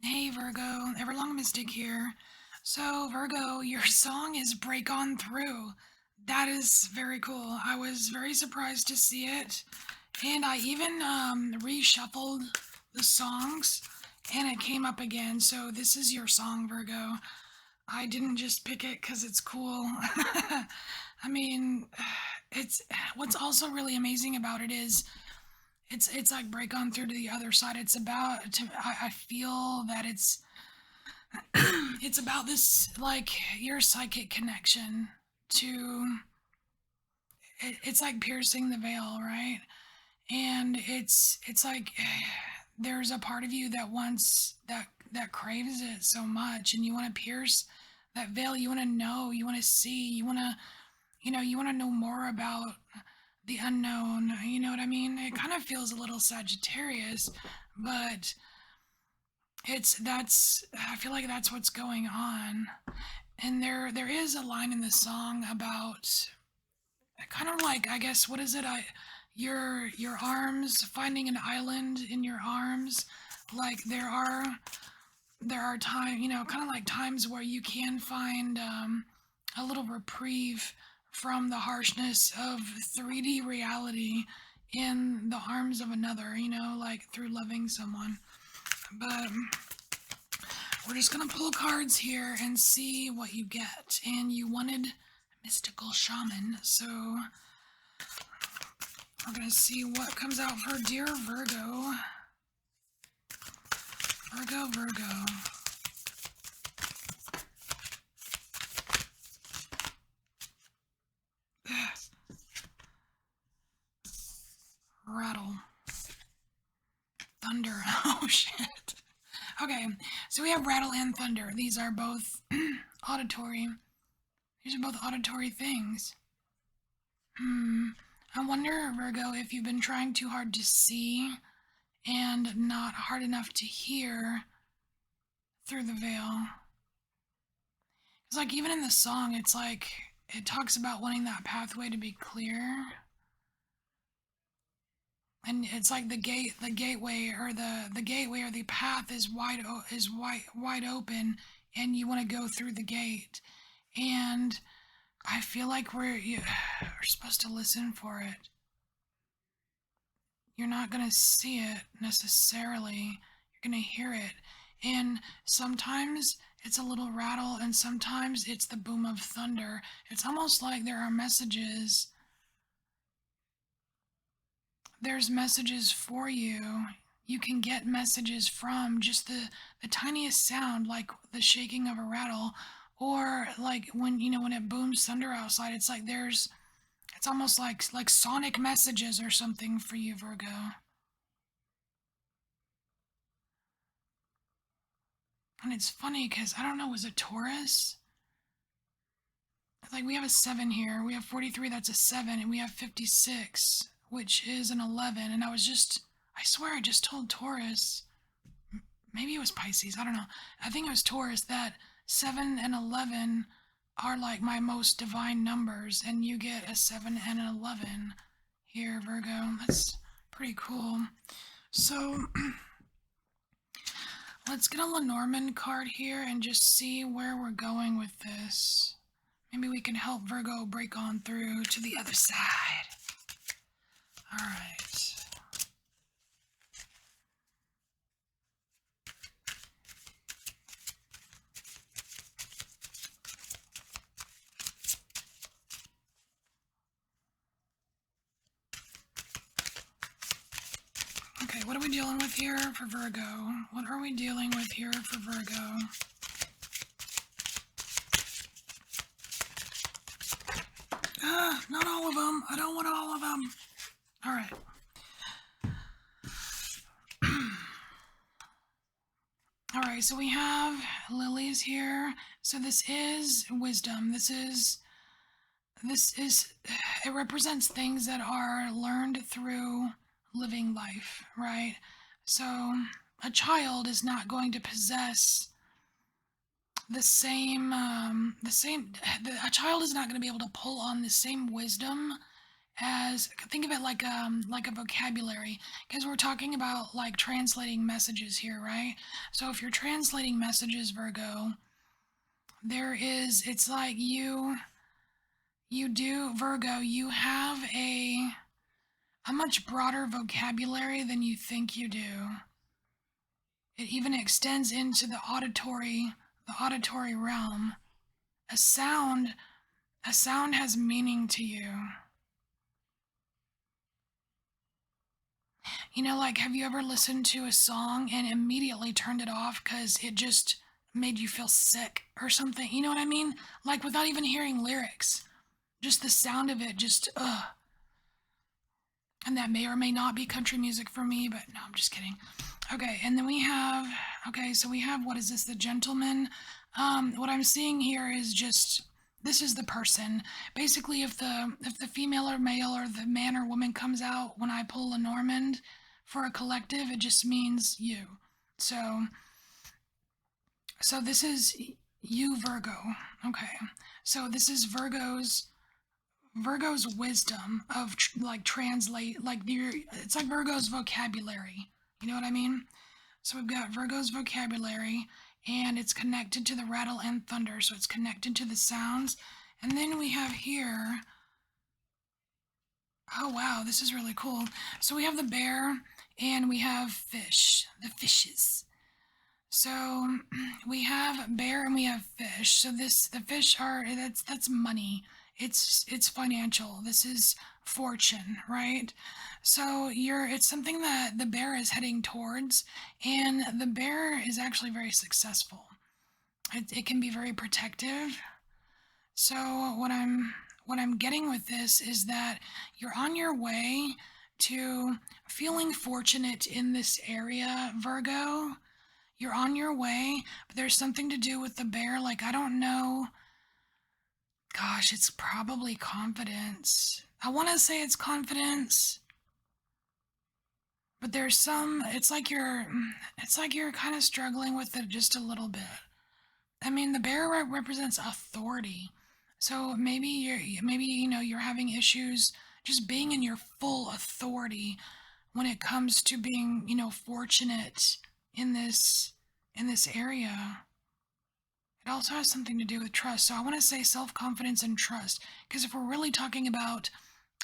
Hey Virgo, Everlong Mystic here. So, Virgo, your song is Break On Through. That is very cool. I was very surprised to see it. And I even reshuffled the songs and it came up again. So, this is your song, Virgo. I didn't just pick it because it's cool. I mean, it's what's also really amazing about it is it's like break on through to the other side. It's about I feel that it's about this like your psychic connection to it's like piercing the veil, right? And it's like there's a part of you that wants that craves it so much, and you want to pierce that veil. You want to know, you want to see, you want to you want to know more about the unknown. You know what I mean? It kind of feels a little Sagittarius, but it's that's I feel like that's what's going on. And there is a line in the song about kind of like, I guess, what is it? Your arms, finding an island in your arms. Like there are time, kind of like times where you can find a little reprieve from the harshness of 3D reality in the arms of another, like through loving someone. But we're just gonna pull cards here and see what you get. And you wanted mystical shaman, so we're gonna see what comes out for dear Virgo. Virgo. Rattle. Thunder. Oh shit. Okay, so we have rattle and thunder. These are both auditory. These are both auditory things. I wonder, Virgo, if you've been trying too hard to see and not hard enough to hear through the veil. It's like even in the song, it's like it talks about wanting that pathway to be clear, and it's like the gateway, or the gateway or the path is wide open, and you want to go through the gate, and I feel like we're supposed to listen for it. You're not gonna see it necessarily. You're gonna hear it, and sometimes it's a little rattle, and sometimes it's the boom of thunder. It's almost like there's messages for you. You can get messages from just the tiniest sound, like the shaking of a rattle, or like when it booms thunder outside. It's almost like sonic messages or something for you, Virgo. And it's funny because I don't know, was it Taurus? Like we have a 7 here, we have 43, that's a 7, and we have 56, which is an 11. And I swear I just told Taurus, maybe it was Pisces, I don't know. I think it was Taurus that 7 and 11 are like my most divine numbers, and you get a 7 and an 11 here, Virgo. That's pretty cool. So let's get a Lenormand card here and just see where we're going with this. Maybe we can help Virgo break on through to the other side. All right. Okay, what are we dealing with here for Virgo? What are we dealing with here for Virgo? Not all of them. I don't want all of them. All right. All right, so we have lilies here. So this is wisdom. This is it represents things that are learned through living life, right? So a child is not going to possess a child is not going to be able to pull on the same wisdom as, think of it like a vocabulary, because we're talking about like translating messages here, right? So if you're translating messages, Virgo, it's like you do, Virgo, you have a much broader vocabulary than you think you do. It even extends into the auditory realm. A sound, a sound has meaning to you. You know, like, have you ever listened to a song and immediately turned it off because it just made you feel sick or something? You know what I mean? Like, without even hearing lyrics, just the sound of it, just ugh. And that may or may not be country music for me, but no, I'm just kidding. Okay, and then we have, okay, so we have, what is this, the gentleman? What I'm seeing here is just, this is the person. Basically, if the female or male or the man or woman comes out when I pull a Normand for a collective, it just means you. So, so this is you, Virgo. Okay, so this is Virgo's wisdom of like translate, like it's like Virgo's vocabulary. You know what I mean? So we've got Virgo's vocabulary, and it's connected to the rattle and thunder, so it's connected to the sounds. And then we have here, oh wow, this is really cool. So we have the bear, and we have fish, the fishes. So we have bear and we have fish. So the fish are, that's money. It's financial. This is fortune, right? So it's something that the bear is heading towards, and the bear is actually very successful. It can be very protective. So what I'm getting with this is that you're on your way to feeling fortunate in this area, Virgo. You're on your way, but there's something to do with the bear. Like, I don't know. Gosh, it's probably confidence. I want to say it's confidence, but it's like you're kind of struggling with it just a little bit. I mean, the bear represents authority. So maybe, you're having issues just being in your full authority when it comes to being, fortunate in this area. It also has something to do with trust. So I want to say self-confidence and trust, because if we're really talking about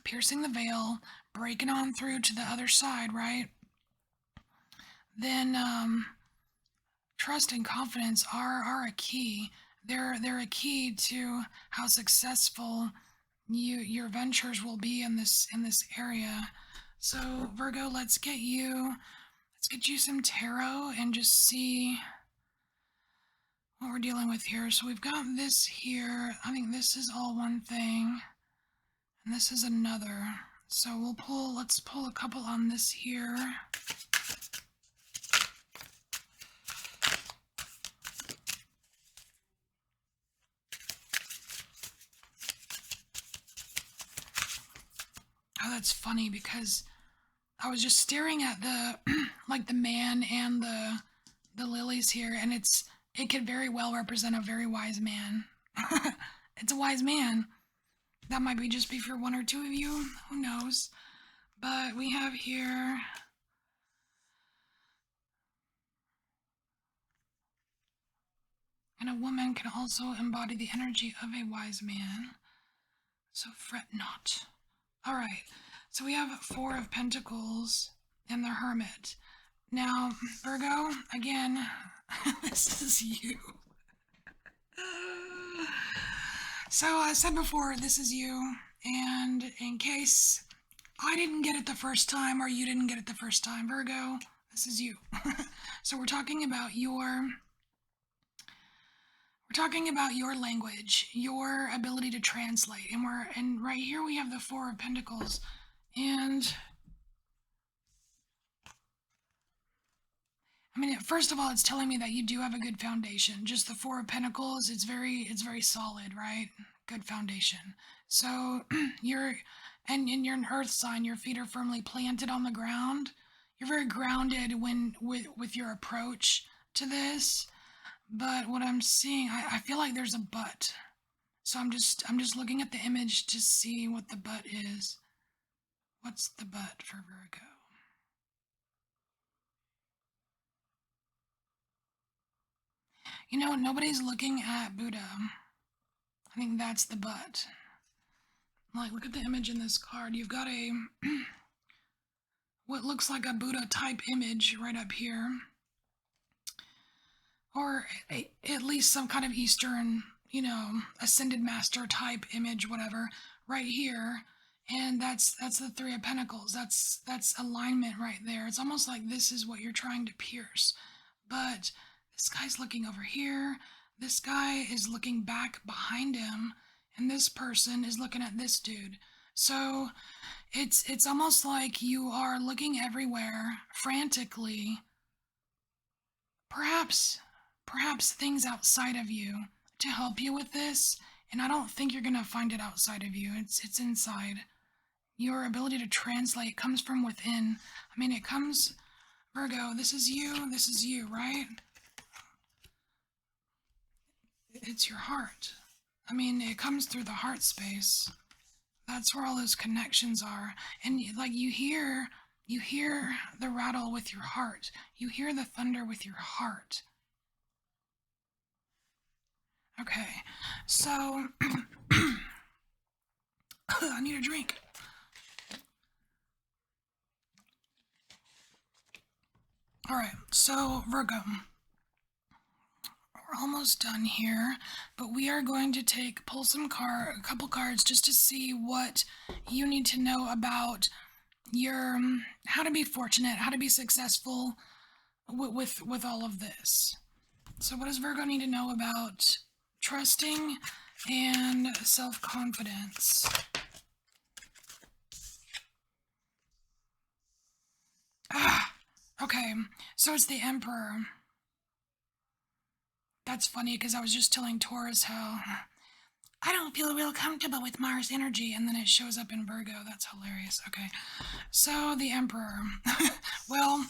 piercing the veil, breaking on through to the other side, right? Then trust and confidence are a key. They're a key to how successful your ventures will be in this area. So Virgo, let's get you some tarot and just see what we're dealing with here. So we've got this here. I think this is all one thing, and this is another. So let's pull a couple on this here. Oh, that's funny because I was just staring at the like the man and the lilies here, and it could very well represent a very wise man. It's a wise man. That might be just be for one or two of you. Who knows? But we have here. And a woman can also embody the energy of a wise man. So fret not. Alright, so we have Four of Pentacles and the Hermit. Now, Virgo, again, this is you. So I said before, this is you, and in case I didn't get it the first time or you didn't get it the first time, Virgo, this is you. So we're talking about your language, your ability to translate, and right here we have the Four of Pentacles, and I mean, first of all, it's telling me that you do have a good foundation. Just the Four of Pentacles, it's very solid, right? Good foundation. So you're an earth sign, your feet are firmly planted on the ground. You're very grounded with your approach to this. But what I'm seeing, I feel like there's a but. So I'm just looking at the image to see what the but is. What's the but for Virgo? You know, nobody's looking at Buddha. I think that's the but. Like, look at the image in this card. You've got a what looks like a Buddha type image right up here, or at least some kind of Eastern, ascended master type image, whatever, right here. And that's the Three of Pentacles. That's alignment right there. It's almost like this is what you're trying to pierce. But this guy's looking over here. This guy is looking back behind him, and this person is looking at this dude. So it's almost like you are looking everywhere frantically. Perhaps things outside of you to help you with this, and I don't think you're gonna find it outside of you. It's inside. Your ability to translate comes from within. I mean, it comes, Virgo, this is you, right? It's your heart. I mean, it comes through the heart space. That's where all those connections are. And like you hear the rattle with your heart. You hear the thunder with your heart. Okay. So I need a drink. All right. So, Virgo, we're almost done here, but we are going to pull a couple cards just to see what you need to know about your how to be fortunate, how to be successful with all of this. So what does Virgo need to know about trusting and self-confidence? Okay, so it's the Emperor. That's funny because I was just telling Taurus how I don't feel real comfortable with Mars energy, and then it shows up in Virgo. That's hilarious. Okay, so the Emperor. Well,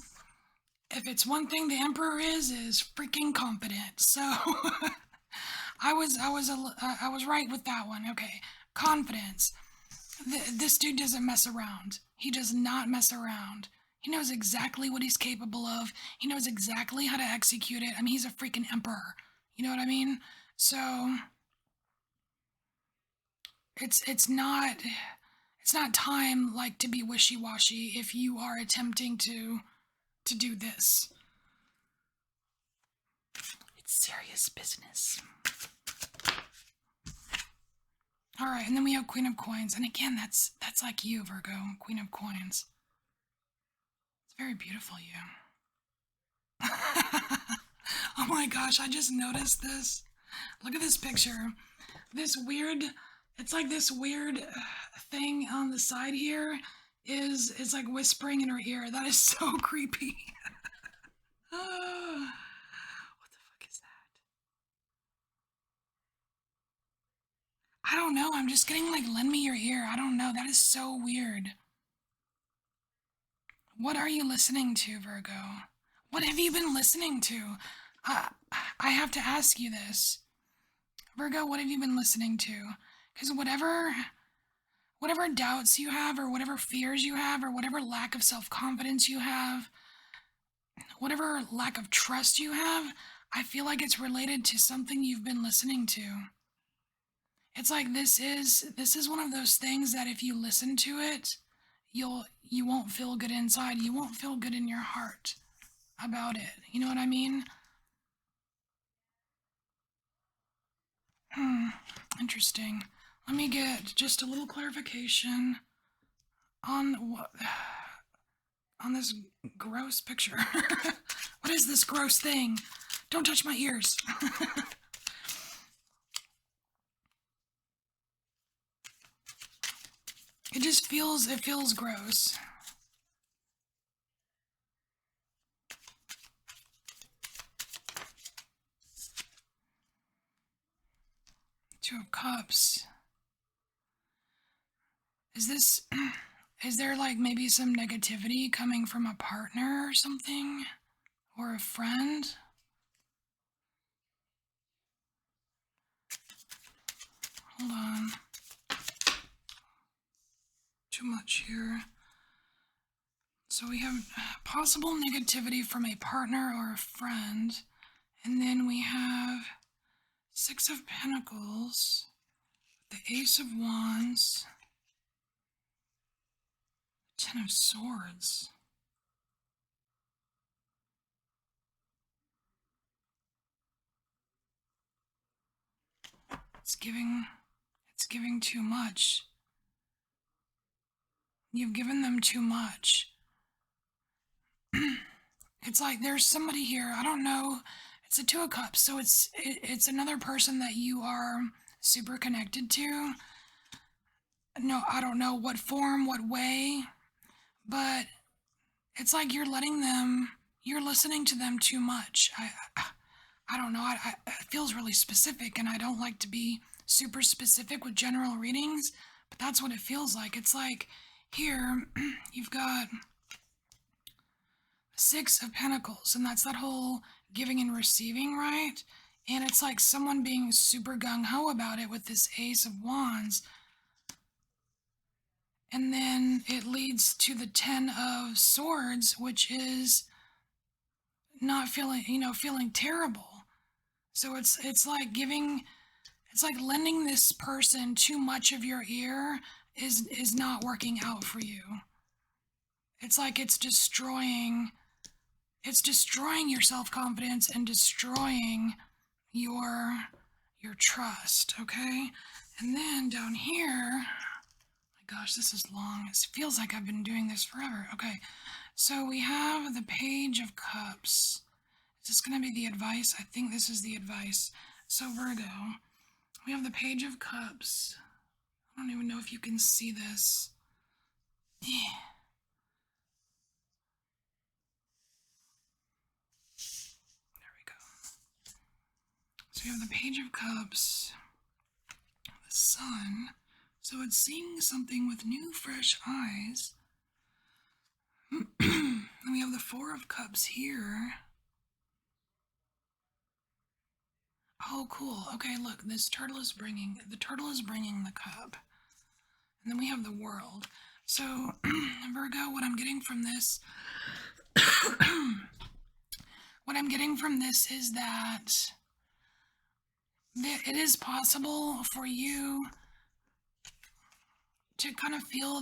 if it's one thing the Emperor is freaking confident. So I was right with that one. Okay, confidence. This dude doesn't mess around. He does not mess around. He knows exactly what he's capable of. He knows exactly how to execute it. I mean, he's a freaking emperor. You know what I mean? So it's not time like to be wishy-washy if you are attempting to do this. It's serious business. All right, and then we have Queen of Coins, and again, that's like you, Virgo, Queen of Coins. It's very beautiful, you. Oh my gosh, I just noticed this. Look at this picture. It's like this weird thing on the side here is like whispering in her ear. That is so creepy. What the fuck is that? I don't know. I'm just getting like lend me your ear. I don't know. That is so weird. What are you listening to, Virgo? What have you been listening to? I have to ask you this. Virgo, what have you been listening to? Because whatever doubts you have, or whatever fears you have, or whatever lack of self-confidence you have, whatever lack of trust you have, I feel like it's related to something you've been listening to. It's like this is one of those things that if you listen to it, you won't feel good inside. You won't feel good in your heart about it. You know what I mean? Interesting. Let me get just a little clarification on what on this gross picture. What is this gross thing? Don't touch my ears. It feels gross. Two of Cups. Is there like maybe some negativity coming from a partner or something? Or a friend? Hold on. Too much here. So we have possible negativity from a partner or a friend. And then we have Six of Pentacles, the Ace of Wands, Ten of Swords. It's giving too much. You've given them too much. It's like there's somebody here, I don't know. It's a Two of Cups, so it's another person that you are super connected to. No, I don't know what form, what way, but it's like you're listening to them too much. I don't know. It feels really specific, and I don't like to be super specific with general readings, but that's what it feels like. It's like here, you've got Six of Pentacles, and that's that whole giving and receiving, right? And it's like someone being super gung-ho about it with this Ace of Wands. And then it leads to the Ten of Swords, which is not feeling, feeling terrible. So it's like lending this person too much of your ear is not working out for you. It's like it's destroying your self-confidence and destroying your trust, okay? And then down here, my gosh, this is long. It feels like I've been doing this forever. Okay, so we have the Page of Cups. Is this going to be the advice? I think this is the advice. So Virgo, we have the Page of Cups. I don't even know if you can see this. Yeah. There we go. So we have the Page of Cups, the Sun. So it's seeing something with new, fresh eyes. And we have the Four of Cups here. Oh, cool. Okay, look, the turtle is bringing the cup. And then we have the World. So, Virgo, what I'm getting from this is that it is possible for you to kind of feel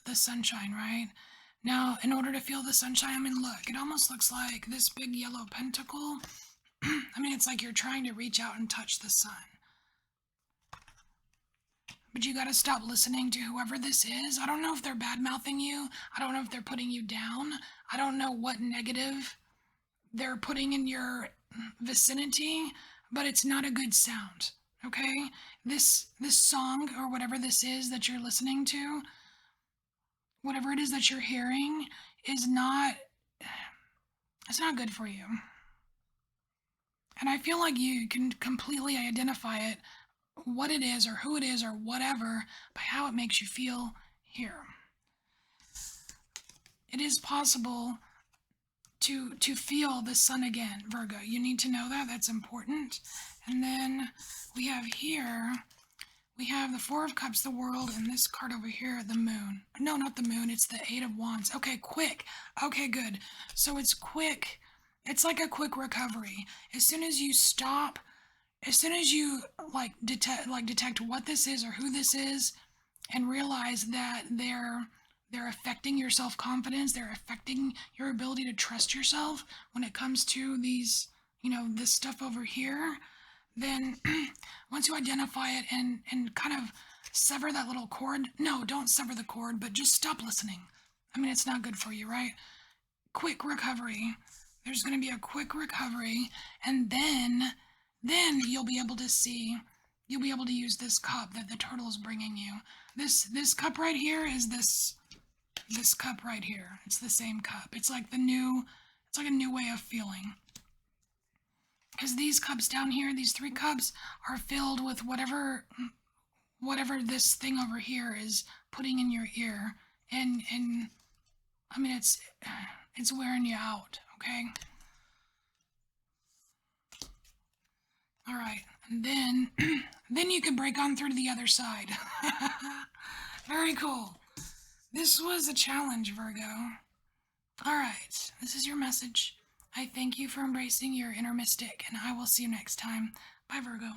the sunshine, right? Now, in order to feel the sunshine, I mean, look, it almost looks like this big yellow pentacle. I mean, it's like you're trying to reach out and touch the sun. But you gotta stop listening to whoever this is. I don't know if they're bad-mouthing you. I don't know if they're putting you down. I don't know what negative they're putting in your vicinity, but it's not a good sound, okay? This song, or whatever this is that you're listening to, whatever it is that you're hearing, it's not good for you. And I feel like you can completely identify it, what it is or who it is or whatever, by how it makes you feel here. It is possible to feel the sun again, Virgo. You need to know that. That's important. And then we have here, we have the Four of Cups, the World, and this card over here, the Moon. No, not the Moon. It's the Eight of Wands. Okay, quick. Okay, good. So it's quick. It's like a quick recovery. As soon as you stop, as soon as you detect what this is or who this is, and realize that they're affecting your self-confidence, they're affecting your ability to trust yourself when it comes to these, this stuff over here, then once you identify it and kind of sever that little cord, no, don't sever the cord, but just stop listening. I mean, it's not good for you, right? Quick recovery. There's going to be a quick recovery, and then you'll be able to use this cup that the turtle is bringing you. This cup right here is this cup right here. It's the same cup. It's like a new way of feeling. Because these cups down here, these three cups, are filled with whatever this thing over here is putting in your ear, and I mean it's wearing you out, okay? All right, and then you can break on through to the other side. Very cool. This was a challenge, Virgo. All right, this is your message. I thank you for embracing your inner mystic, and I will see you next time. Bye, Virgo.